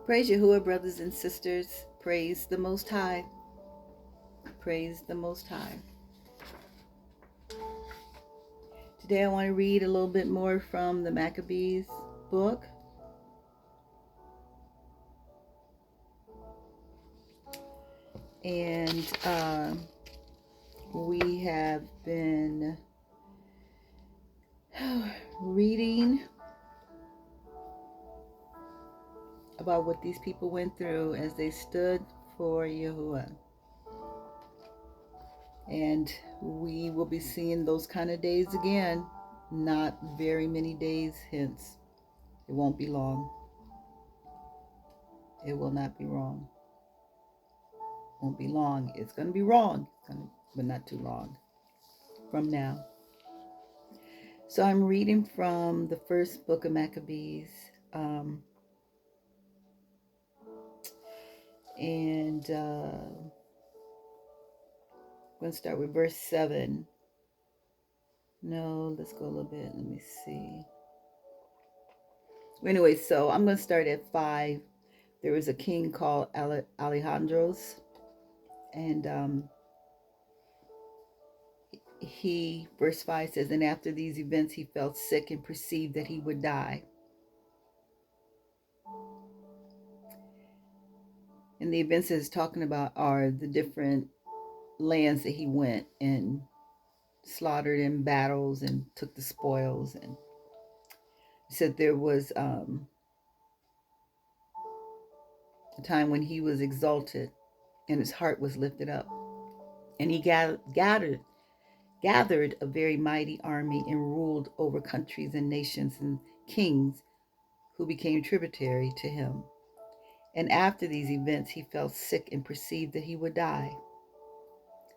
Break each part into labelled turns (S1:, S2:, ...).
S1: Praise Yahuah, brothers and sisters. Praise the Most High. Praise the Most High. Today I want to read a little bit more from the Maccabees book. And we have been reading about what these people went through as they stood for Yahuah. And we will be seeing those kind of days again, not very many days hence. It won't be long. It will not be wrong. Won't be long. It's going to be wrong, but not too long from now. So I'm reading from the first book of Maccabees. And I'm going to start with verse 7. No, let's go a little bit. Let me see. Anyway, so I'm going to start at 5. There was a king called Alejandros. And verse 5 says, and after these events, he felt sick and perceived that he would die. And the events it's talking about are the different lands that he went and slaughtered in battles and took the spoils. And he said there was a time when he was exalted and his heart was lifted up. And he gathered a very mighty army and ruled over countries and nations and kings who became tributary to him. And after these events, he felt sick and perceived that he would die.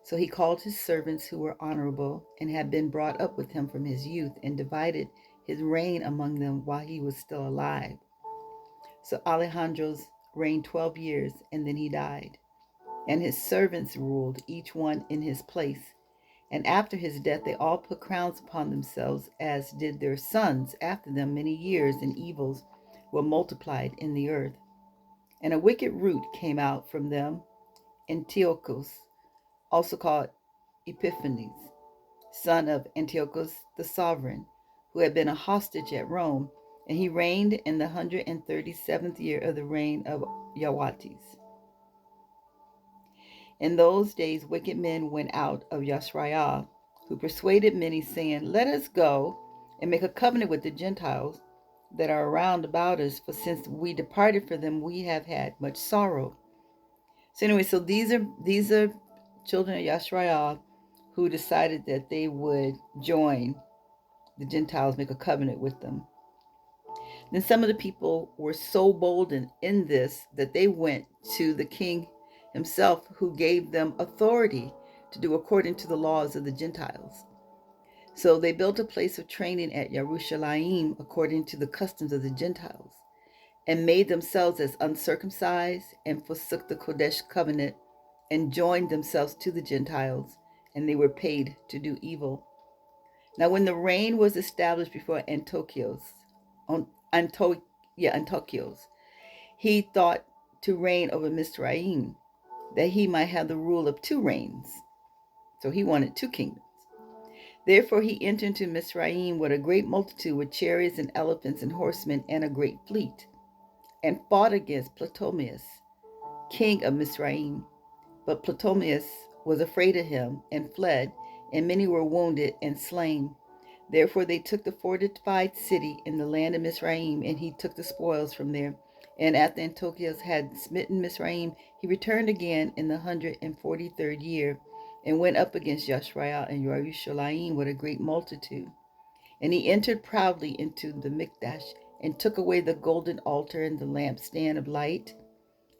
S1: So he called his servants who were honorable and had been brought up with him from his youth and divided his reign among them while he was still alive. So Alejandro's reigned 12 years and then he died. And his servants ruled, each one in his place. And after his death, they all put crowns upon themselves, as did their sons after them. Many years and evils were multiplied in the earth. And a wicked root came out from them, Antiochus, also called Epiphanes, son of Antiochus the sovereign, who had been a hostage at Rome, and he reigned in the 137th year of the reign of Yahuah. In those days wicked men went out of Yashra'el, who persuaded many, saying, let us go and make a covenant with the Gentiles that are around about us, for since we departed from them, we have had much sorrow. So anyway, so these are children of Yashra'el who decided that they would join the Gentiles, make a covenant with them. Then some of the people were so bold in this that they went to the king himself, who gave them authority to do according to the laws of the Gentiles. So they built a place of training at Jerusalem according to the customs of the Gentiles, and made themselves as uncircumcised, and forsook the Kodesh covenant, and joined themselves to the Gentiles, and they were paid to do evil. Now when the reign was established before Antiochus, he thought to reign over Mizraim, that he might have the rule of 2 reigns. So he wanted 2 kingdoms. Therefore he entered into Mizraim with a great multitude, with chariots and elephants and horsemen and a great fleet, and fought against Ptolemy, king of Mizraim. But Ptolemy was afraid of him and fled, and many were wounded and slain. Therefore they took the fortified city in the land of Mizraim, and he took the spoils from there. And after Antiochus had smitten Mizraim, he returned again in the 143rd year, and went up against Yashra'el and Jerusalem with a great multitude. And he entered proudly into the Mikdash, and took away the golden altar and the lampstand of light,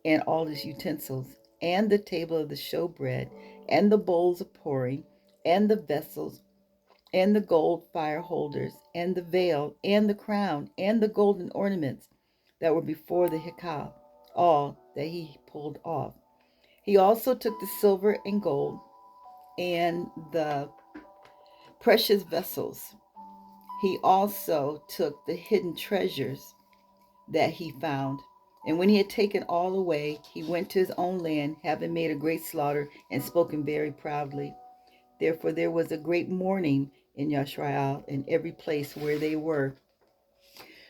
S1: and all its utensils, and the table of the showbread, and the bowls of pouring, and the vessels, and the gold fire holders, and the veil, and the crown, and the golden ornaments that were before the Hekal, all that he pulled off. He also took the silver and gold, and the precious vessels. He also took the hidden treasures that he found, And when he had taken all away, he went to his own land, having made a great slaughter and spoken very proudly. Therefore there was a great mourning in Yashrael in every place where they were,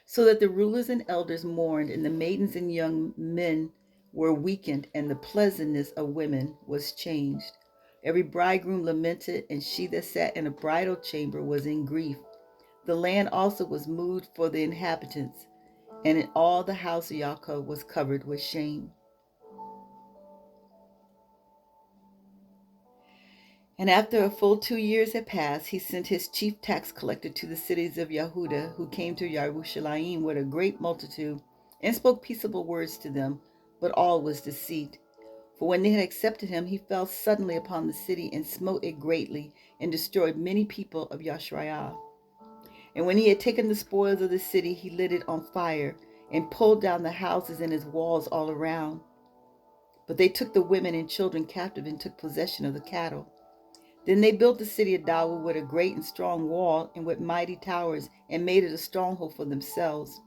S1: so that the rulers and elders mourned, and the maidens and young men were weakened, and the pleasantness of women was changed. Every bridegroom lamented, and she that sat in a bridal chamber was in grief. The land also was moved for the inhabitants, and in all the house of Yaakov was covered with shame. And after a full 2 years had passed, he sent his chief tax collector to the cities of Yahudah, who came to Yerushalayim with a great multitude, and spoke peaceable words to them, but all was deceit. For when they had accepted him, he fell suddenly upon the city, and smote it greatly, and destroyed many people of Yashrael. And when he had taken the spoils of the city, he lit it on fire, and pulled down the houses and its walls all around. But they took the women and children captive, and took possession of the cattle. Then they built the city of Dawood with a great and strong wall, and with mighty towers, and made it a stronghold for themselves.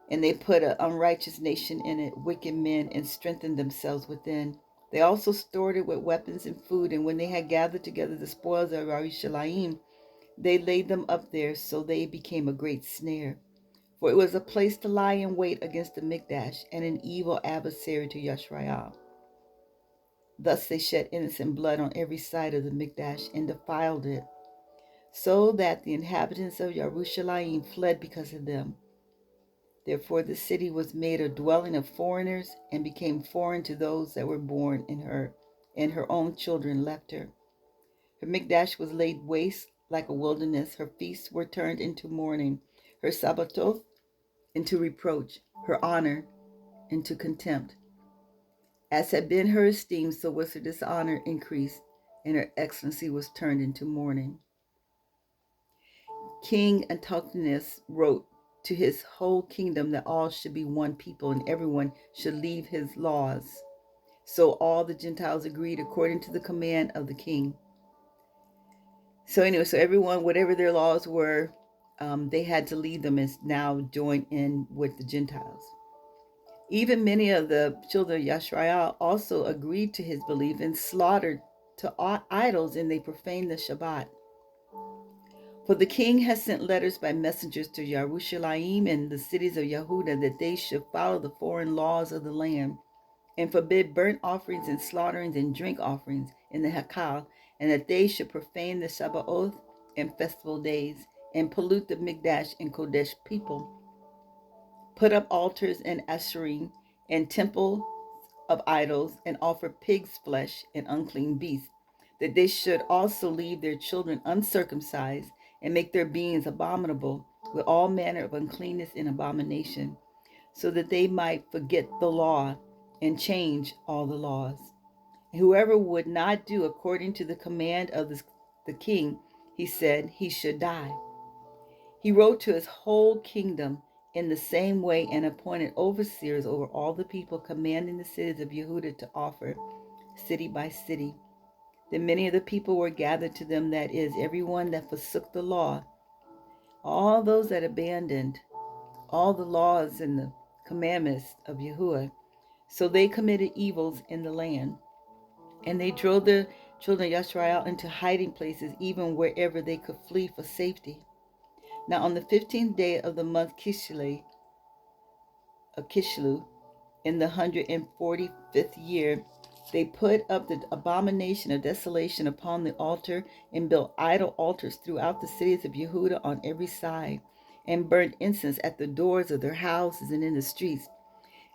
S1: And they put an unrighteous nation in it, wicked men, and strengthened themselves within. They also stored it with weapons and food, and when they had gathered together the spoils of Yerushalayim, they laid them up there, so they became a great snare. For it was a place to lie in wait against the Mikdash, and an evil adversary to Yashrael. Thus they shed innocent blood on every side of the Mikdash, and defiled it, so that the inhabitants of Yerushalayim fled because of them. Therefore the city was made a dwelling of foreigners, and became foreign to those that were born in her, and her own children left her. Her Mikdash was laid waste like a wilderness. Her feasts were turned into mourning, her Sabbatoth into reproach, her honor into contempt. As had been her esteem, so was her dishonor increased, and her excellency was turned into mourning. King Antiochus wrote to his whole kingdom that all should be one people, and everyone should leave his laws. So all the Gentiles agreed according to the command of the king. So everyone, whatever their laws were, they had to leave them and now join in with the Gentiles. Even many of the children of Yashrael also agreed to his belief, and slaughtered to idols, and they profaned the Shabbat. For the king has sent letters by messengers to Yerushalayim and the cities of Yahudah, that they should follow the foreign laws of the land, and forbid burnt offerings and slaughterings and drink offerings in the Hekal, and that they should profane the Shabbaoth and festival days, and pollute the Mikdash and Kodesh people, put up altars and asherim, and temple of idols, and offer pig's flesh and unclean beasts, that they should also leave their children uncircumcised, and make their beings abominable with all manner of uncleanness and abomination, so that they might forget the law and change all the laws. And whoever would not do according to the command of the king, he said he should die. He wrote to his whole kingdom in the same way, and appointed overseers over all the people, commanding the cities of Yehudah to offer, city by city. Then many of the people were gathered to them, that is, everyone that forsook the law, all those that abandoned all the laws and the commandments of Yahuah. So they committed evils in the land, and they drove the children of Yashrael into hiding places, even wherever they could flee for safety. Now on the 15th day of the month Kishlu, in the 145th year, they put up the abomination of desolation upon the altar, and built idol altars throughout the cities of Yehudah on every side, and burned incense at the doors of their houses and in the streets.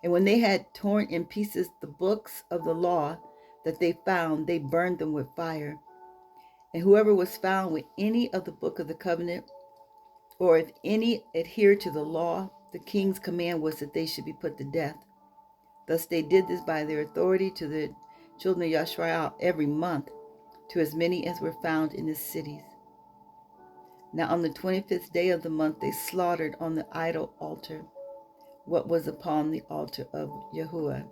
S1: And when they had torn in pieces the books of the law that they found, they burned them with fire. And whoever was found with any of the book of the covenant, or if any adhered to the law, the king's command was that they should be put to death. Thus they did this by their authority to the children of Yashrael every month, to as many as were found in the cities. Now on the 25th day of the month they slaughtered on the idol altar what was upon the altar of Yahuah.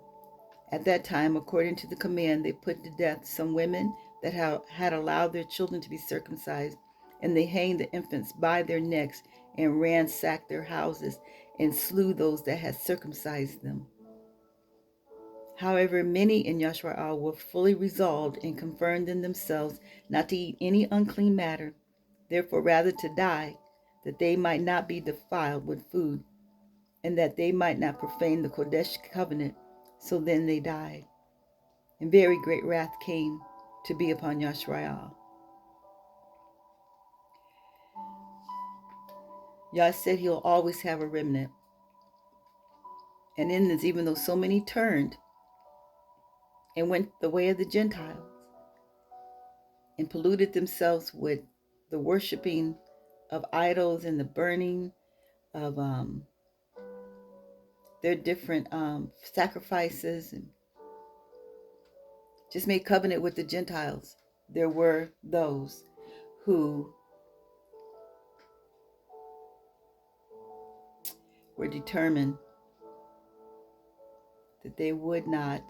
S1: At that time, according to the command, they put to death some women that had allowed their children to be circumcised, and they hanged the infants by their necks, and ransacked their houses, and slew those that had circumcised them. However, many in Yahuah were fully resolved and confirmed in themselves not to eat any unclean matter, therefore rather to die, that they might not be defiled with food, and that they might not profane the Kodesh covenant. So then they died. And very great wrath came to be upon Yahuah. Yah said he'll always have a remnant. And in this, even though so many turned and went the way of the Gentiles and polluted themselves with the worshiping of idols and the burning of their different sacrifices, and just made covenant with the Gentiles, there were those who were determined that they would not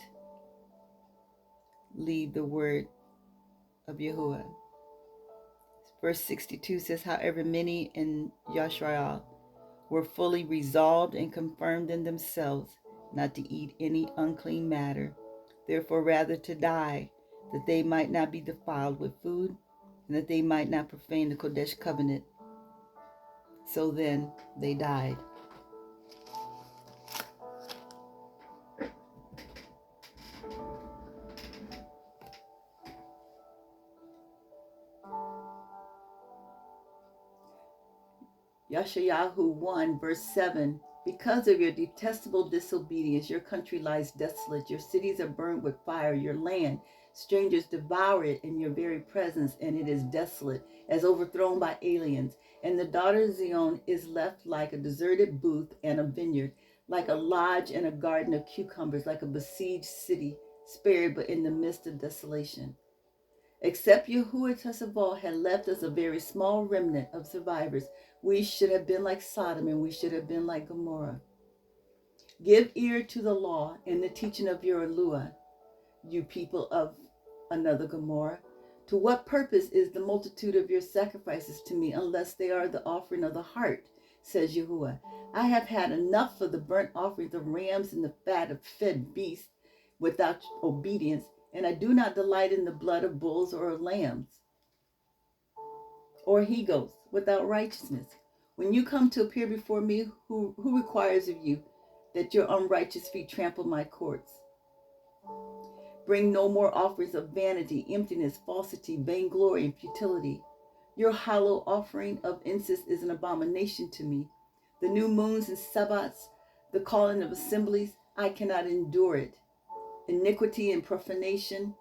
S1: leave the word of Yahuah. Verse 62 says, however, many in Yahuah were fully resolved and confirmed in themselves not to eat any unclean matter, therefore rather to die, that they might not be defiled with food, and that they might not profane the Kodesh covenant. So then they died. Yeshayahu 1 verse 7, because of your detestable disobedience, your country lies desolate, your cities are burned with fire, your land, strangers devour it in your very presence, and it is desolate, as overthrown by aliens. And the daughter of Zion is left like a deserted booth and a vineyard, like a lodge and a garden of cucumbers, like a besieged city, spared but in the midst of desolation. Except Yahuah Tessavah had left us a very small remnant of survivors, we should have been like Sodom and we should have been like Gomorrah. Give ear to the law and the teaching of your ruah, you people of another Gomorrah. To what purpose is the multitude of your sacrifices to me, unless they are the offering of the heart, says Yahuah. I have had enough of the burnt offerings of rams and the fat of fed beasts without obedience, and I do not delight in the blood of bulls or lambs or he-goats without righteousness. When you come to appear before me, who requires of you that your unrighteous feet trample my courts? Bring no more offerings of vanity, emptiness, falsity, vainglory, and futility. Your hollow offering of incense is an abomination to me. The new moons and Sabbats, the calling of assemblies, I cannot endure it. Iniquity and profanation,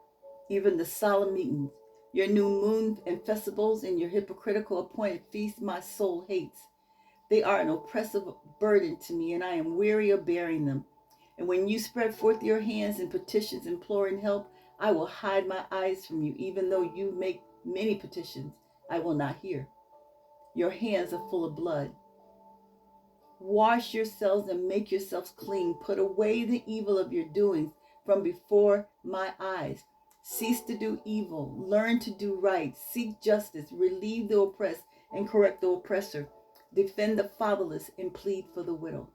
S1: even the solemn meetings, your new moon and festivals, and your hypocritical appointed feasts, my soul hates. They are an oppressive burden to me, and I am weary of bearing them. And when you spread forth your hands in petitions imploring help, I will hide my eyes from you. Even though you make many petitions, I will not hear. Your hands are full of blood. Wash yourselves and make yourselves clean. Put away the evil of your doings from before my eyes. Cease to do evil. Learn to do right. Seek justice. Relieve the oppressed and correct the oppressor. Defend the fatherless and plead for the widow.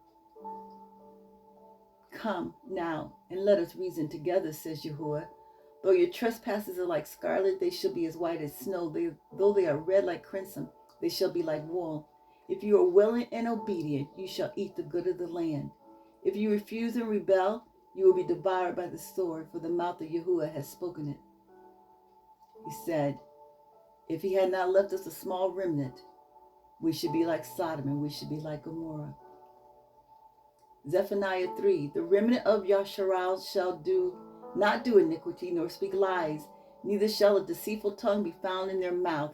S1: Come now and let us reason together, says Yahuah. Though your trespasses are like scarlet, they shall be as white as snow. Though they are red like crimson, they shall be like wool. If you are willing and obedient, you shall eat the good of the land. If you refuse and rebel, you will be devoured by the sword, for the mouth of Yahuah has spoken it. He said, if he had not left us a small remnant, we should be like Sodom and we should be like Gomorrah. Zephaniah 3, the remnant of Yahuah shall not do iniquity, nor speak lies, neither shall a deceitful tongue be found in their mouth.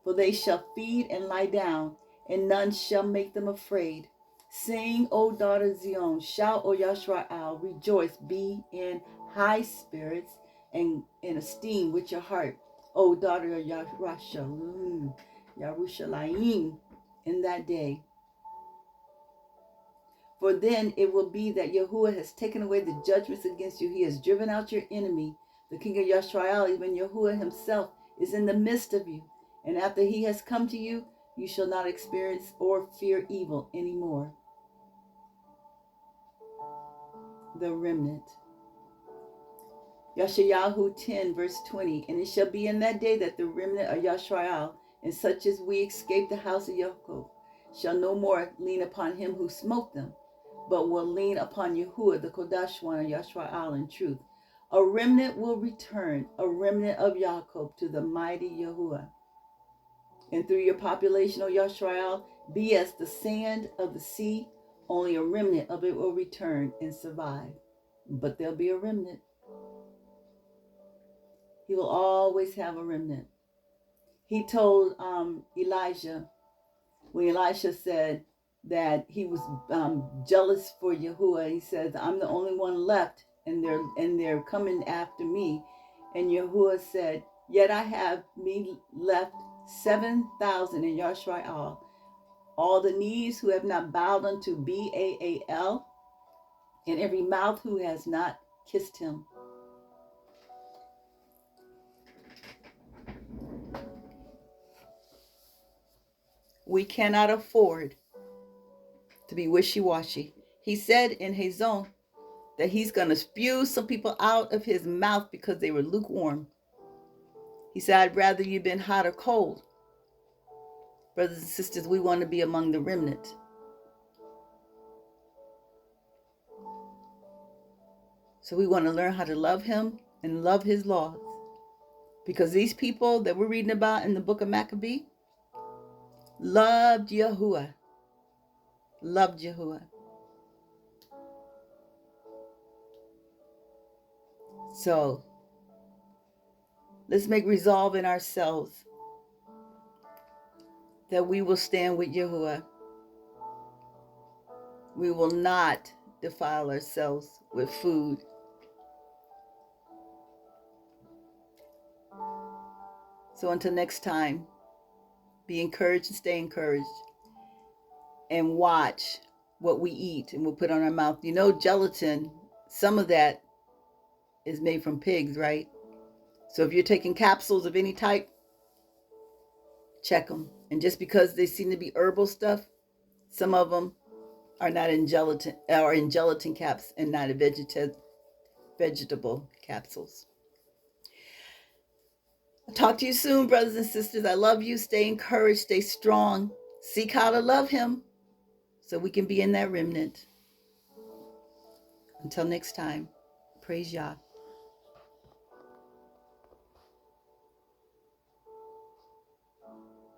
S1: For they shall feed and lie down, and none shall make them afraid. Sing, O daughter Zion, shout, O Yahuah, rejoice, be in high spirits and in esteem with your heart, O daughter of Yerushalayim, in that day. For then it will be that Yahuah has taken away the judgments against you. He has driven out your enemy, the king of Yahuah, even Yahuah himself is in the midst of you. And after he has come to you, you shall not experience or fear evil anymore. the remnant. Yeshayahu 10 verse 20. And it shall be in that day that the remnant of Yashrael, and such as we escaped the house of Yaakov, shall no more lean upon him who smote them, but will lean upon Yahuah, the Kodash one of Yashrael in truth. A remnant will return, a remnant of Yaakov, to the mighty Yahuah. And through your population, O Yashrael, be as the sand of the sea, only a remnant of it will return and survive. But there'll be a remnant. He will always have a remnant. He told Elijah, when Elisha said that he was jealous for Yahuah, he says, I'm the only one left, and they're coming after me. And Yahuah said, yet I have me left 7,000 in Yashrael, all the knees who have not bowed unto Baal, and every mouth who has not kissed him. We cannot afford to be wishy-washy. He said in Hazon that he's going to spew some people out of his mouth because they were lukewarm. He said, I'd rather you've been hot or cold. Brothers and sisters, we want to be among the remnant. So we want to learn how to love him and love his laws. Because these people that we're reading about in the book of Maccabees loved Yahuah. Loved Yahuah. So let's make resolve in ourselves that we will stand with Yahuah. We will not defile ourselves with food. So until next time, be encouraged and stay encouraged. And watch what we eat and we'll put on our mouth. You know, gelatin, some of that is made from pigs, right? So if you're taking capsules of any type, check them. And just because they seem to be herbal stuff, some of them are not in gelatin, or in gelatin caps and not in vegetable capsules. I'll talk to you soon, brothers and sisters. I love you. Stay encouraged. Stay strong. Seek how to love him so we can be in that remnant. Until next time, praise Yah.